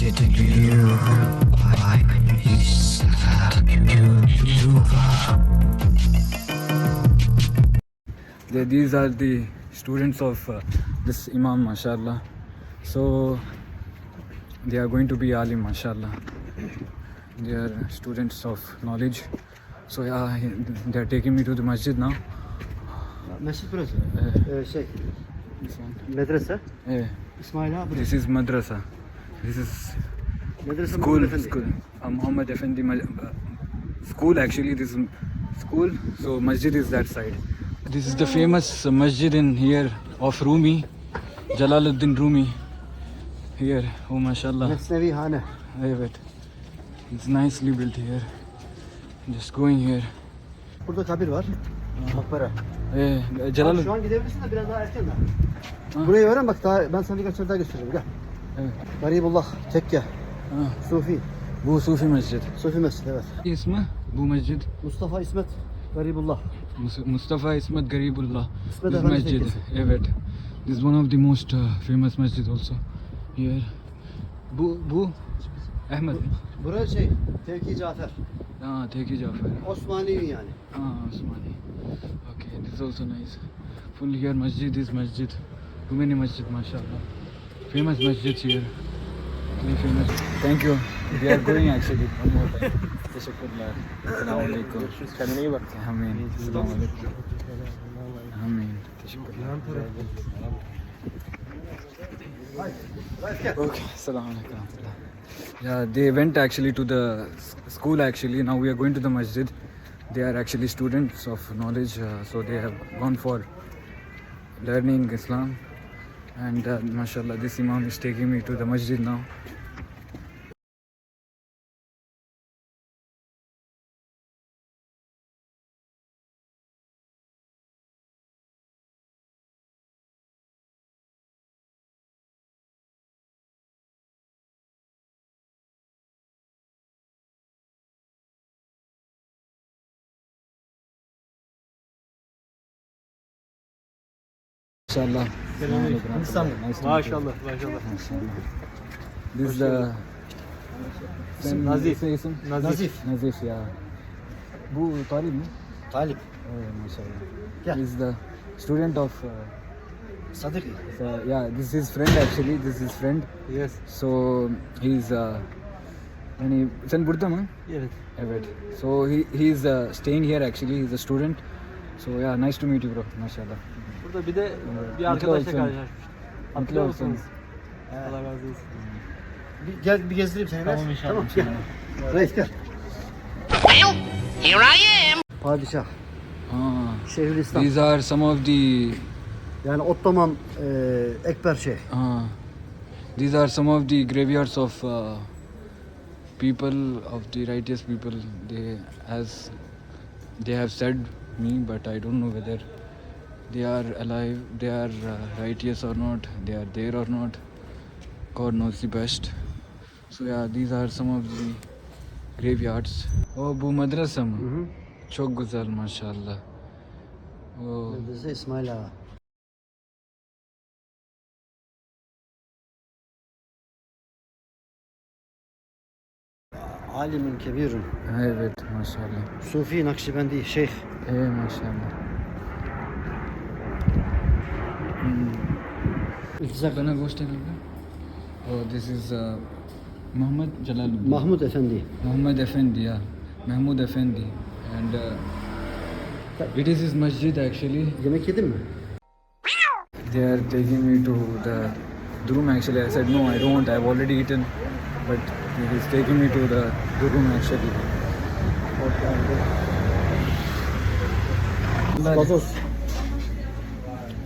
These are the students of this Imam, mashallah. So they are going to be alim, mashallah. They are students of knowledge. So yeah, they are taking me to the masjid now. Mescid burası. Şey, This one. medrese. İsmail abi. This is madrasa. This is Medrese school. Muhammed Efendi. School. Muhammad Effendi school. Actually, this is school. So masjid is that side. This is the famous masjid in here of Rumi, Jalaluddin Rumi. Here, oh mashallah. Mesnevi hane. Evet. It's nicely built here. Just going here. Burada kabir var. Makbara. Jalal. Şu an gidebilirsin de biraz daha erken daha. Burayı öğren bak daha ben sana birkaç yer daha göstereceğim gel. Evet. Garibullah, Tekke, Sufi. Bu Sufi Mescid. Sufi Mescid evet. İsmi bu mescid? Mustafa İsmet Garibullah. Mustafa İsmet Garibullah. İsmet This Efendi masjid. Tekkesi. Evet. This is one of the most famous masjid also. Here. Bu Ahmed. Burası şey, Tevki Cafer. Teki Cafer. Osmani'nin yani. Osmani. Okay, this is also nice. Full here masjid is masjid. Too many masjid, mashallah. Famous masjids here. Very famous. Thank you. We are going actually. One more time. Teşekkürler. Selamünaleyküm. Kendine iyi bak. Amin. Selamünaleyküm. Amin. Teşekkürler. Okay. Selamünaleyküm. Yeah, they went actually to the school actually. Now we are going to the masjid. They are actually students of knowledge, so they have gone for learning Islam. And mashallah, this Imam is taking me to the masjid now. Mashallah. Maşallah. This is the Nazif. isim? Nazif. Nazif ya. Bu Talib mi? Talip. Mashallah. Yeah. He is the student of Sadık. yeah, this is his friend actually. This is his friend. Yes. So he's yani sen burada mı? Evet. Evet. So he is staying here actually. He's a student. So yeah, nice to meet you bro. Mashallah. Burada bir de bir Mutlu arkadaşla olsun. karşılaşmıştık. Mutlu Hatırlıyor olsun. musunuz? Allah razı olsun. Gel bir gezdireyim seni. Tamam inşallah. Tamam gel. Reis gel. Well, here I am. Padişah. Şeyhülislam. These are some of the Yani Ottoman Ekber Şeyh. these are some of the graveyards of people of the righteous people. They have said me, but I don't know whether they are alive, they are righteous or not, they are there or not. God knows the best. So yeah, these are some of the graveyards. Oh, bu madrasa mı? Çok güzel maşallah. Oh. Medrese İsmail Ağa. Alimin kebirun. Evet maşallah. Sufi Nakşibendi Şeyh. Evet maşallah. İltizak. Bana gösterebilir? Oh, this is Muhammad Jalaluddin. Mahmud Efendi. Muhammad Effendi, yeah. Mahmud Effendi. And it is his masjid actually. Yemek yedin mi? They are taking me to the room actually. I said no, I don't want. I've already eaten. But he is taking me to the room actually. Gazoz.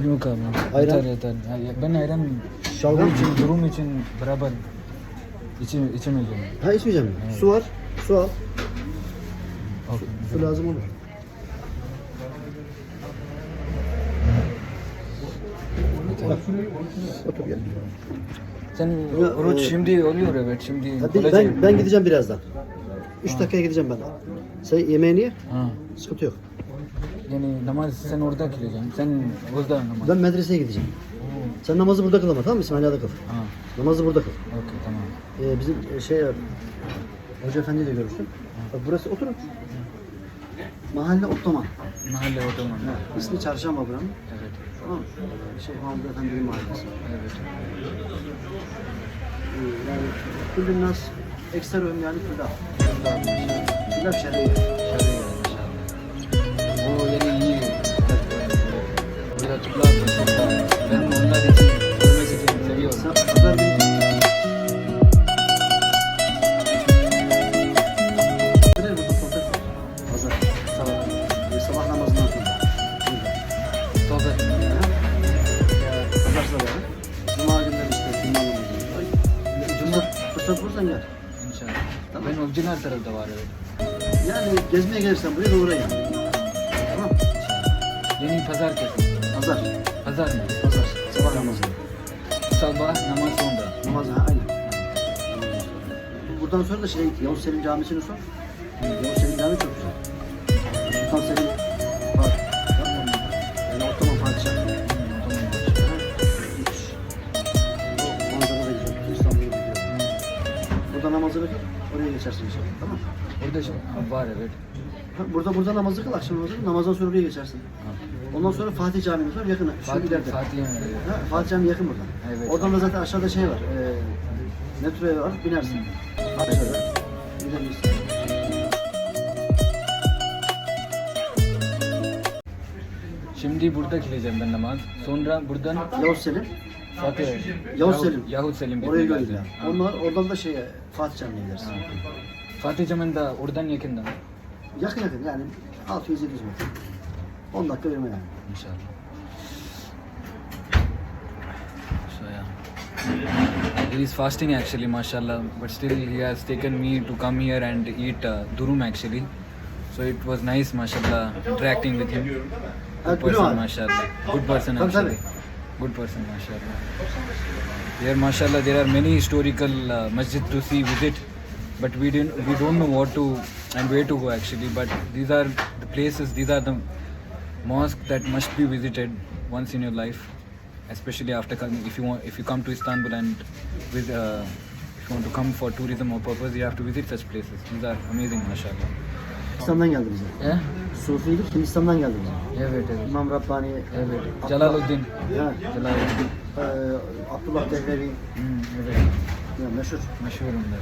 Yok abi. Ayran? Yeter. Ben ayran Şalgam. durum için beraber içemeyeceğim. Ha içmeyeceğim mi? Su var. Su al. Okay. Su lazım olur. Bak. Otur gel. Sen oruç şimdi oluyor evet şimdi. Hadi ben gideceğim birazdan. 3 dakikaya gideceğim ben. Sen yemeğini ye. Ha. Sıkıntı yok. Yani namaz sen orada kılacaksın. Sen burada namaz. Ben medreseye gideceğim. Sen namazı burada kıl ama tamam mı? İsmaila'da kıl. Ha. Namazı burada kıl. Okey, tamam. Bizim Hoca Efendi de görürsün. Bak burası oturun. Mahalle Ottoman. Mahalle Ottoman. İsmi Çarşamba buranın. Evet. Tamam mı? Mahmud Efendi'nin mahallesi. Evet. Yani kullun nas ekseruhum yani küllah. Küllah şer'i. O yeri iyi. Burada Türkler de ben onlar için görmek için seviyorum. Pazar günü Pazar. Sabah namazından sonra. Sohbet. Pazar sabahı. Cuma günleri işte cuma namazı. Cuma fırsat bulursan gel. İnşallah. Ben orijinal tarafta var evet. Yani gezmeye gelirsen buraya da uğra yani. Tamam. Yeni pazartesi. Pazar. Pazar mı? Pazar. Sabah namazı. Sabah namaz sonra. Namaz aynen. Buradan sonra da git. Yavuz Selim Camisi'ni sor. Yavuz Selim Camii çok güzel. Sultan Selim var. Yani Ottoman padişah. O manzara da güzel. İstanbul'u biliyor. Burada namazını kıl. Oraya geçersin inşallah. Tamam. Burada var evet. Burada namazı kıl. Akşam namazı. Namazdan sonra buraya geçersin. Ondan sonra Fatih Camimiz var yakın. Şu ileride. Fatih'e mi? Fatih Camii yakın buradan. Evet. Oradan da zaten aşağıda şey var. Metroya var. Binersin. Aşağıda. Gidebilirsin. Şimdi burada kılacağım ben namaz. Sonra buradan Yavuz Selim. Fatih. Yavuz Selim. Yahut Selim. Oraya gitmem gördüler. lazım. Oradan da Fatih Camii'ne gidersin. Fatih Camii'nde oradan yakında. Yakın yani 600-700 metre. 10 dakika yürüme yani. İnşallah. So yeah. He is fasting actually, mashallah, but still he has taken me to come here and eat durum actually. So it was nice, mashallah, interacting with him. Good Durum person, abi. mashallah. Good person Tabii, actually. Good person, mashallah. Here, mashallah, there are many historical masjid to see, visit, but we don't know what to and where to go actually. But these are the places, these are the mosques that must be visited once in your life, especially after coming. If you come to Istanbul and if you want to come for tourism or purpose, you have to visit such places. These are amazing, mashallah. Hindistan'dan geldi bize. Sufilik Hindistan'dan geldi bize. Evet, evet. İmam Rabbani, Evet. Jalaluddin. ya, Jalaluddin. Abdullah Dehlevi, Evet. ya, meşhur. Meşhur onlar.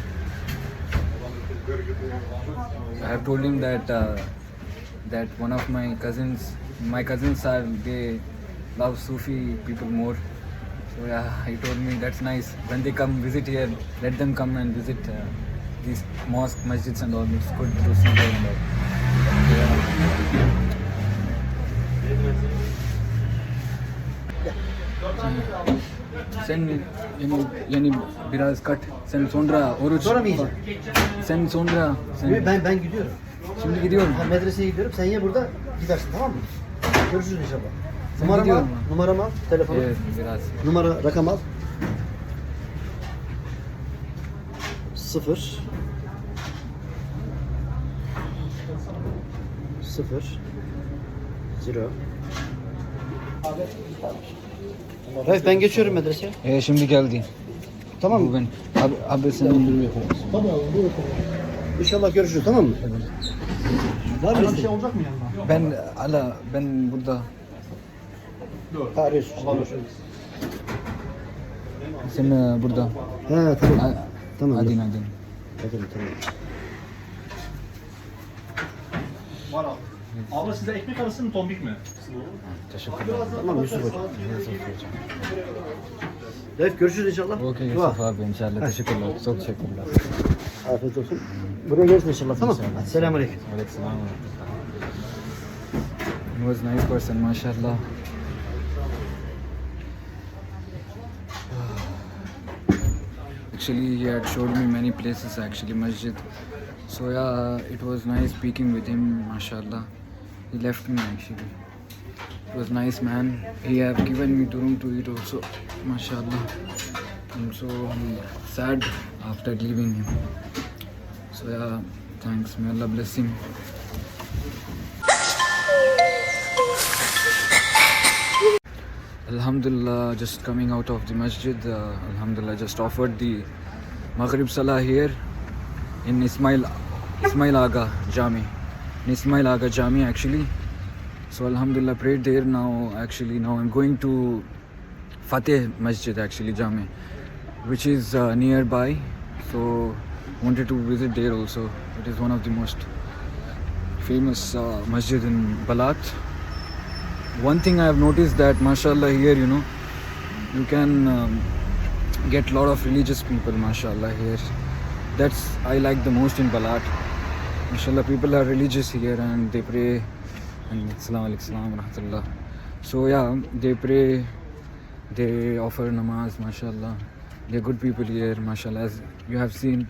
I have told him that one of my cousins they love Sufi people more. So yeah, he told me that's nice. When they come visit here, let them come and visit these mosques, masjids and all. It's good to see them. Sen yani biraz kat. Sen sonra oruç. Sonra mı yiyeceksin? Sen sonra. Ben gidiyorum. Şimdi gidiyorum. Ha, medreseye gidiyorum. Sen ye burada gidersin tamam mı? Görüşürüz inşallah. Sen Numaramı al. gidiyorum. Numaramı al. Telefonu. Evet, biraz. Numara, rakam al. 0 0 Evet ben geçiyorum medreseye. Şimdi geldi. Tamam mı? Ben abi senin İnşallah görüşürüz tamam mı? Var mı bir şey olacak mı yanına? ben burada. Arıyorsun. Sen burada. He tamam. Tamam. Adin. Tamam. Var abi. Abla size ekmek arası mı tombik mi? Teşekkürler. Tamam Yusuf hocam. Evet görüşürüz inşallah. Okey Dua. Yusuf abi inşallah. Teşekkürler. Çok teşekkürler. Afiyet olsun. Buraya gelirsin inşallah tamam. İnşallah. Selamünaleyküm. Aleykümselam. He was a nice person, mashallah. Actually, he had showed me many places, actually, masjid. So yeah, it was nice speaking with him, mashallah. He left me actually. It was nice man. He have given me room to eat also, mashallah. I'm so sad after leaving him. So yeah, thanks. May Allah bless him. Alhamdulillah, just coming out of the masjid. Alhamdulillah, just offered the Maghrib Salah here in Ismail Aga Jami. In Ismail Aga Jami actually. So Alhamdulillah, prayed there. Now I'm going to Fateh Masjid actually, Jami, which is nearby. So wanted to visit there also. It is one of the most famous masjid in Balat. One thing I have noticed that mashallah here, you can get lot of religious people, mashallah here. That's I like the most in Balat. Mashallah, people are religious here and they pray. And Assalamu alaikum rahmatullah. So yeah, they pray, they offer namaz, mashallah. They're good people here, mashallah. As you have seen,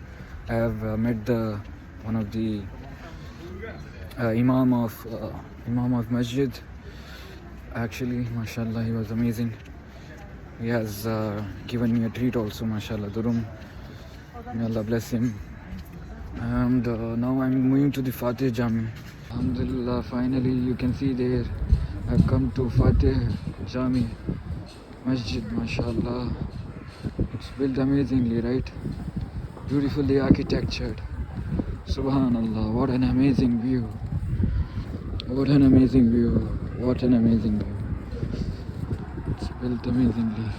I have met one of the Imam of Masjid. Actually, mashallah, he was amazing. He has given me a treat also, mashallah, Durum. May Allah bless him. And now I'm moving to the Fateh Jami. Alhamdulillah, finally you can see there. I've come to Fateh Jami Masjid, mashallah. It's built amazingly, right? Beautifully architectured. Subhanallah, what an amazing view. What an amazing view. What an amazing view. It's built amazingly.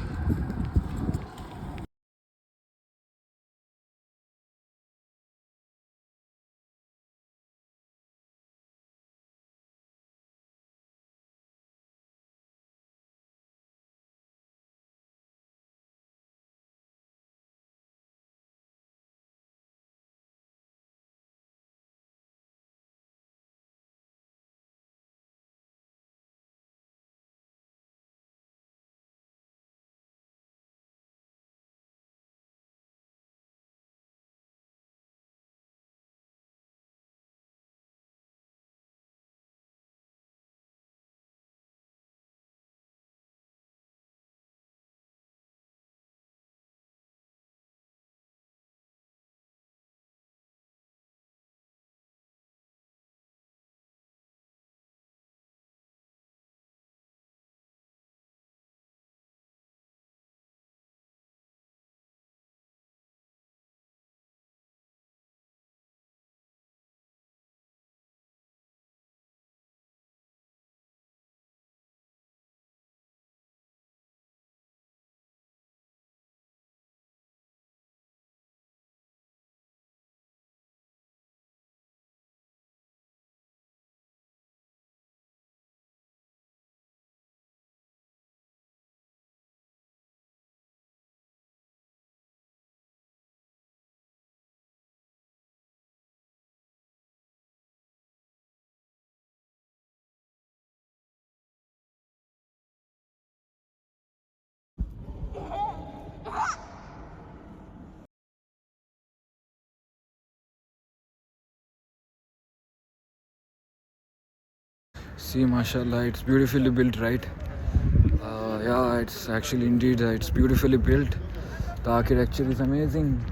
See, mashallah, it's beautifully built, right? Yeah, it's actually indeed, it's beautifully built. The architecture is amazing.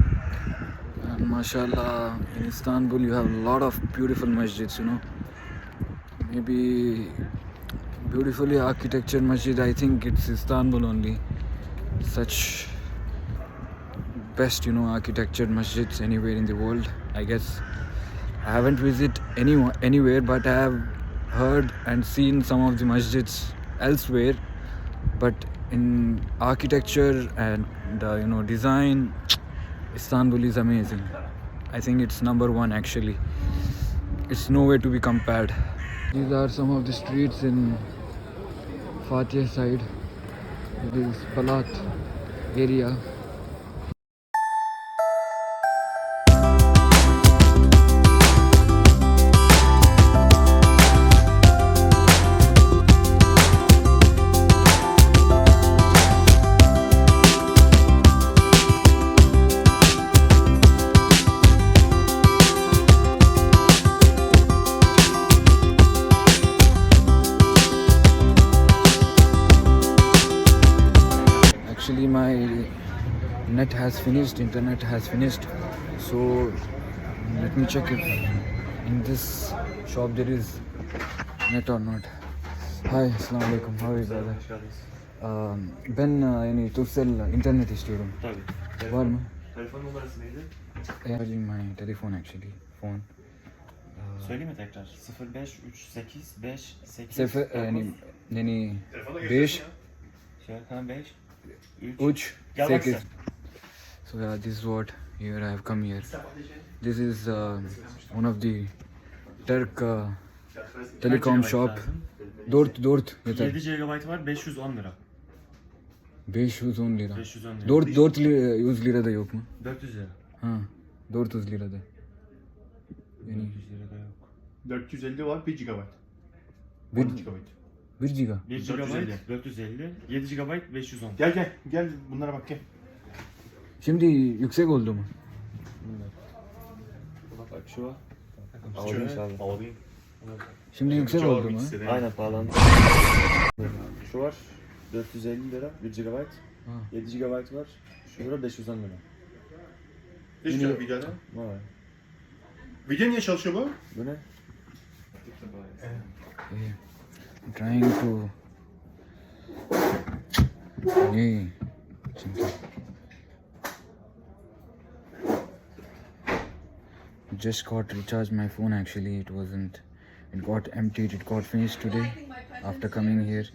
And mashallah, in Istanbul you have a lot of beautiful masjids, Maybe beautifully architectured masjid, I think it's Istanbul only. Such best, architectured masjids anywhere in the world, I guess. I haven't visited anywhere, but I have heard and seen some of the masjids elsewhere. But in architecture and design, Istanbul is amazing. I think it's number one actually. It's nowhere to be compared. These are some of the streets in Fateh side. It is Balat area. Actually, my internet has finished, so let me check if in this shop there is net or not. Hi, assalamu alaikum. How are you, brother? Ben yani Turkcell internet istiyorum. Tabii. Var mı? Telefon numarası neydi? Charging my telephone actually. Phone. Söyleyeyim mi tekrar? 0538 58 Sefer yani 5 Şöyle 5 3 Galaxy. 8. So yeah, this is what here I have come here. This is one of the Turk telecom shop. 4 yeter. 7 GB var 510 lira. 510 lira. 510 lira. 400 lira da yok mu? 400 lira. Ha, 400 lira da. Yani 400 lira da yok. 450 var 1 GB. 1 1 GB. 1 giga. 1 450. GB 450, 7 GB 510. Gel bunlara bak gel. Şimdi yüksek oldu mu? Bak şu var. Alayım. Şimdi yüksek oldu mu? Aynen pahalandı. Şu var 450 lira 1 GB. 7 GB var. Şu lira 510 lira. Hiç yok videoda. Var. Video niye çalışıyor bu? Bu ne? I'm trying to. Nee. Çünkü just got recharged my phone actually. It got emptied. It got finished today after coming here.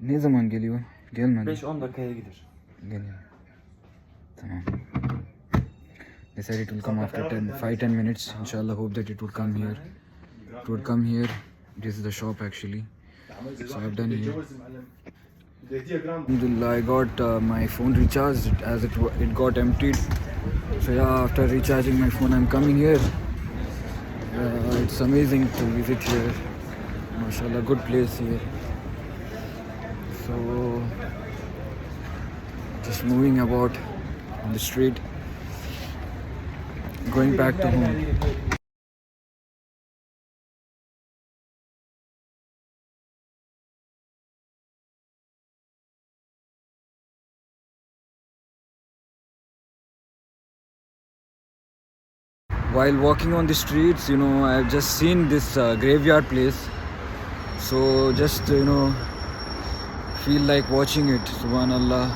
Ne zaman geliyor? Gelmedi. 5-10 dakikaya gider. Geliyor. Tamam. They said it will come after 5-10 minutes. Inshallah, hope that it will come here. It would come here. This is the shop actually. So I've done here. Alhamdulillah, I got my phone recharged as it got emptied. So yeah, after recharging my phone, I'm coming here. It's amazing to visit here. MashaAllah, good place here. So just moving about on the street, going back to home. While walking on the streets, I've just seen this graveyard place. So just, feel like watching it. Subhanallah.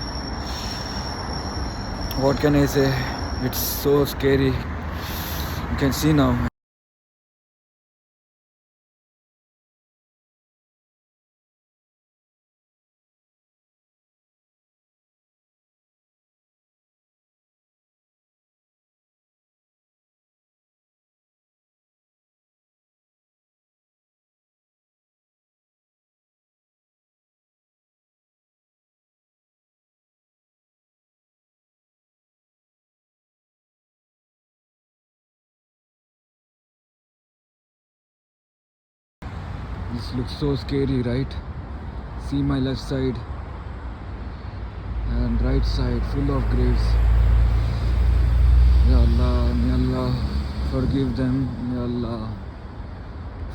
What can I say? It's so scary. You can see now. This looks so scary, right? See my left side and right side full of graves. Ya Allah, may Allah forgive them. May Allah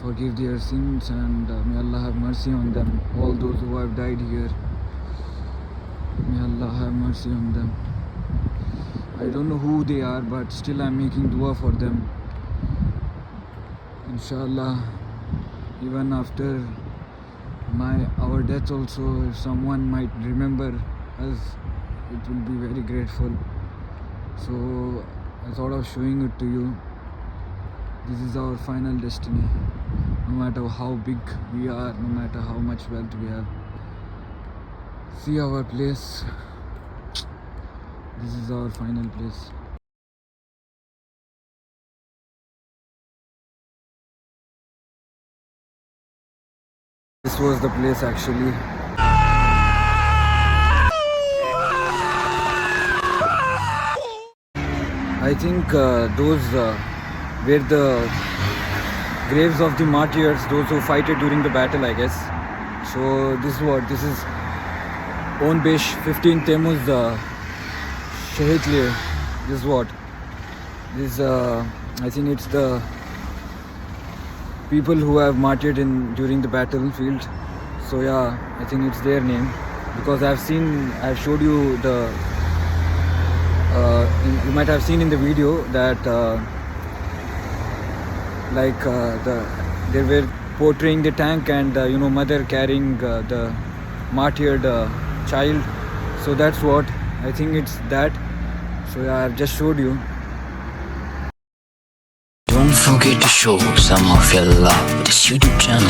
forgive their sins and may Allah have mercy on them. All those who have died here, may Allah have mercy on them. I don't know who they are, but still I'm making dua for them. Inshallah, even after our death also, if someone might remember us, it will be very grateful. So I thought of showing it to you. This is our final destiny. No matter how big we are, no matter how much wealth we have, see our place. This is our final place. This was the place actually. I think those were the graves of the martyrs, those who fought during the battle, I guess. So this is On Besh 15 Temmuz Shahid Liye. This is what? This I think it's the people who have martyred during the battlefield. So yeah, I think it's their name because I've showed you the you might have seen in the video that they were portraying the tank and mother carrying the martyred child. So that's what I think it's that. So yeah, I've just showed you. Don't forget to show some of your love to this YouTube channel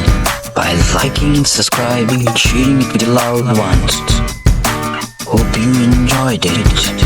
by liking, subscribing, and sharing it with your loved ones. Hope you enjoyed it.